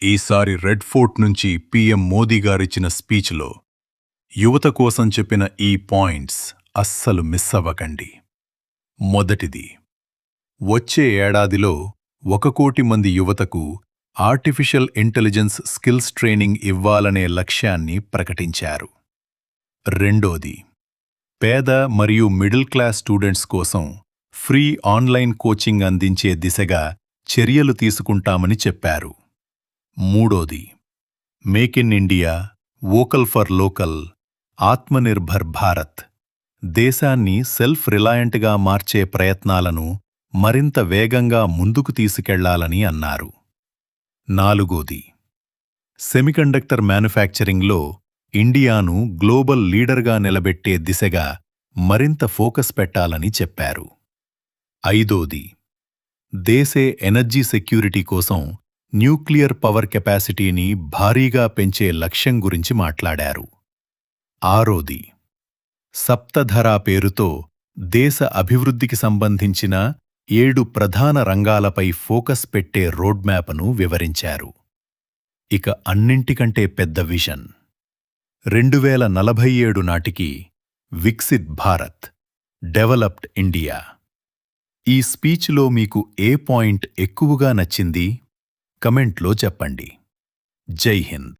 ఈసారి red fort నుంచి PM Modi గారిచ్చిన స్పీచ్లో యువత కోసం చెప్పిన ఈ పాయింట్స్ అస్సలు మిస్ అవ్వకండి. మొదటిది, వచ్చే ఏడాదిలో 1 కోటి మంది యువతకు ఆర్టిఫిషియల్ ఇంటెలిజెన్స్ స్కిల్స్ ట్రైనింగ్ ఇవ్వాలనే లక్ష్యాన్ని ప్రకటించారు. రెండోది, పేద మరియు మిడిల్ క్లాస్ స్టూడెంట్స్ కోసం ఫ్రీ ఆన్లైన్ కోచింగ్ అందించే దిశగా చర్యలు తీసుకుంటామని చెప్పారు. మూడోది, make in India, vocal for local, Atmanirbhar Bharat, దేశాన్ని సెల్ఫ్ రిలయంట్గా మార్చే ప్రయత్నాలను మరింత వేగంగా ముందుకు తీసుకెళ్లాలని అన్నారు. నాలుగోది, సెమీకండక్టర్ మ్యానుఫ్యాక్చరింగ్లో ఇండియాను గ్లోబల్ లీడర్గా నిలబెట్టే దిశగా మరింత ఫోకస్ పెట్టాలని చెప్పారు. ఐదోది, దేశే ఎనర్జీ సెక్యూరిటీ కోసం న్యూక్లియర్ పవర్ కెపాసిటీని భారీగా పెంచే లక్ష్యం గురించి మాట్లాడారు. ఆరోది, సప్తధరా పేరుతో దేశ అభివృద్ధికి సంబంధించిన 7 ప్రధాన రంగాలపై ఫోకస్ పెట్టే రోడ్మ్యాప్ను వివరించారు. ఇక అన్నింటికంటే పెద్ద విజన్ 2047 నాటికి వికసిత్ భారత్, డెవలప్డ్ ఇండియా. ఈ స్పీచ్లో మీకు ఏ పాయింట్ ఎక్కువగా నచ్చింది? కమెంట్లో చెప్పండి. జై హింద్.